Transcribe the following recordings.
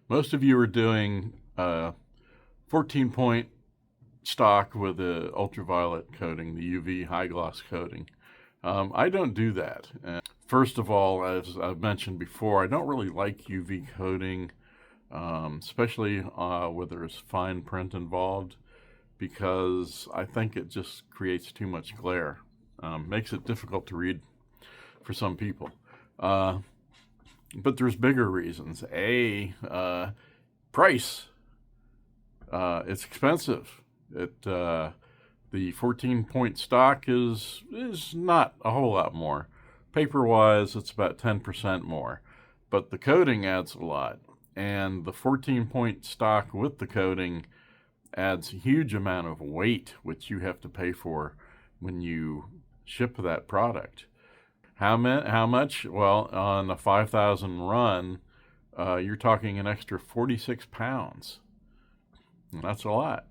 Most of you are doing 14-point stock with the ultraviolet coating, the UV high gloss coating. I don't do that. First of all, as I've mentioned before, I don't really like UV coating, especially where there's fine print involved, because I think it just creates too much glare. Makes it difficult to read for some people. But there's bigger reasons. Price. It's expensive. The 14-point stock is not a whole lot more. Paper-wise, it's about 10% more. But the coating adds a lot. And the 14-point stock with the coating adds a huge amount of weight, which you have to pay for when you ship that product. How much? Well, on a 5,000 run, you're talking an extra 46 pounds. And that's a lot.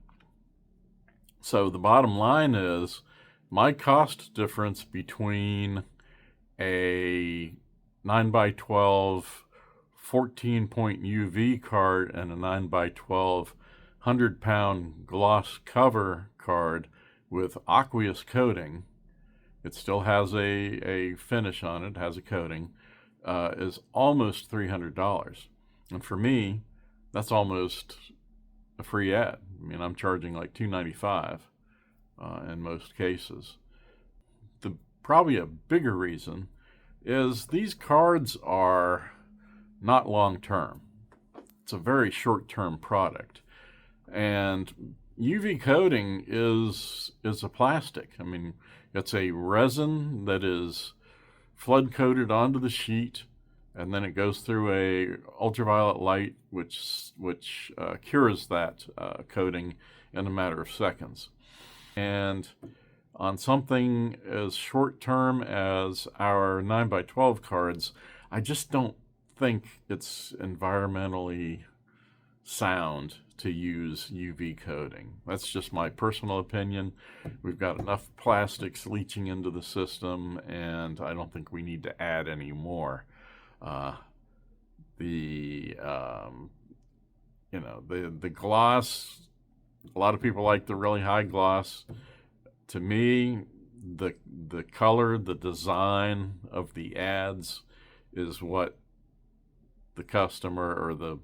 So the bottom line is my cost difference between a 9x12 14-point UV card and a 9x12 100-pound gloss cover card with aqueous coating, it still has a finish on it, has a coating, is almost $300. And for me, that's almost a free ad. I mean, I'm charging like $295 in most cases. Probably a bigger reason is these cards are not long-term. It's a very short-term product. And UV coating is a plastic. I mean, it's a resin that is flood coated onto the sheet, and then it goes through a ultraviolet light, which cures that coating in a matter of seconds. And on something as short term as our 9x12 cards, I just don't think it's environmentally sound to use UV coating. That's just my personal opinion. We've got enough plastics leaching into the system, and I don't think we need to add any more. The gloss, a lot of people like the really high gloss. To me, the color, the design of the ads is what the customer or the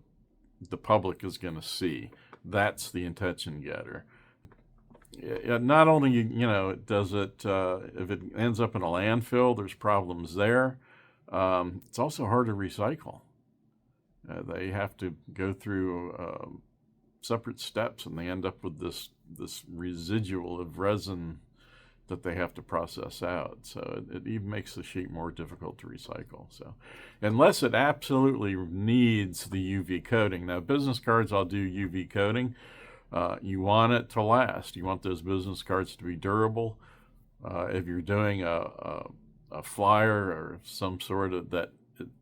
public is going to see. That's the attention getter. Not only, does it, if it ends up in a landfill, there's problems there. It's also hard to recycle. They have to go through separate steps, and they end up with this residual of resin that they have to process out. So it even makes the sheet more difficult to recycle. So unless it absolutely needs the UV coating. Now, business cards, I'll do UV coating. You want it to last. You want those business cards to be durable. If you're doing a flyer or some sort of that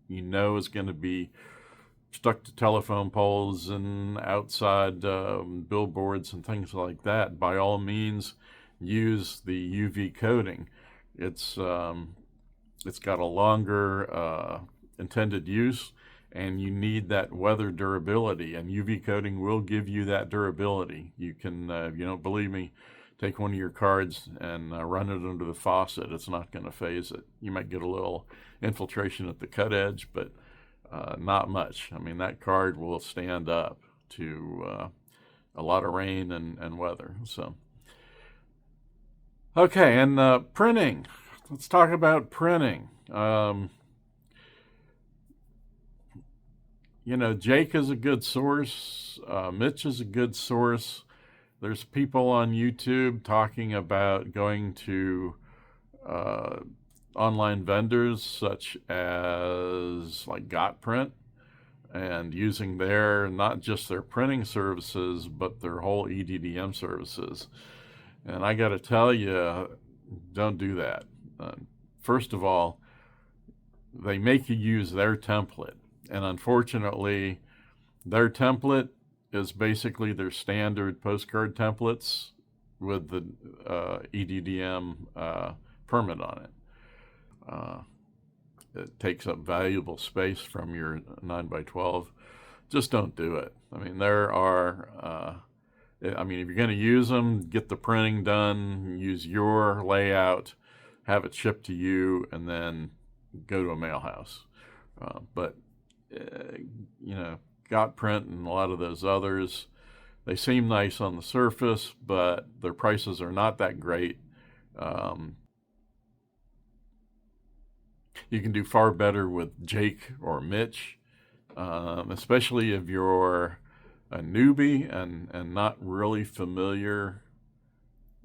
is going to be stuck to telephone poles and outside billboards and things like that, by all means, use the UV coating. It's got a longer intended use, and you need that weather durability, and UV coating will give you that durability. You can, if you don't believe me, take one of your cards and run it under the faucet. It's not going to phase it. You might get a little infiltration at the cut edge, but not much. I mean, that card will stand up to a lot of rain and weather. So, okay, and printing. Let's talk about printing. Jake is a good source. Mitch is a good source. There's people on YouTube talking about going to online vendors such as like GotPrint and using not just their printing services, but their whole EDDM services. And I got to tell you, don't do that. First of all, they make you use their template. And unfortunately, their template is basically their standard postcard templates with the EDDM permit on it. It takes up valuable space from your 9x12. just don't do it. I mean, there are, if you're going to use them, get the printing done, use your layout, have it shipped to you, and then go to a mail house. But Got Print and a lot of those others, they seem nice on the surface, but their prices are not that great. You can do far better with Jake or Mitch, especially if you're a newbie and not really familiar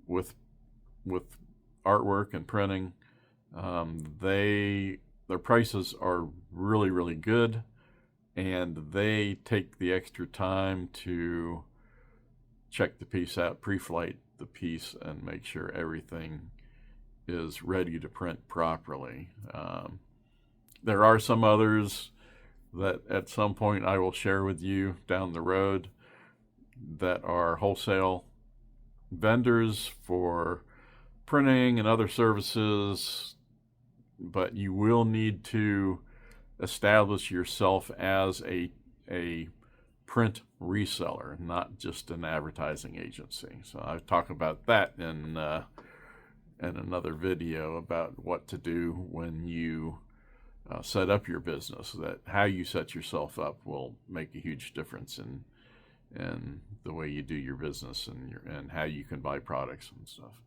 with artwork and printing. Their prices are really, really good, and they take the extra time to check the piece out, pre-flight the piece, and make sure everything is ready to print properly. There are some others that at some point I will share with you down the road that are wholesale vendors for printing and other services, but you will need to establish yourself as a print reseller, not just an advertising agency. So I talk about that in another video about what to do when you set up your business. That how you set yourself up will make a huge difference in the way you do your business and how you can buy products and stuff.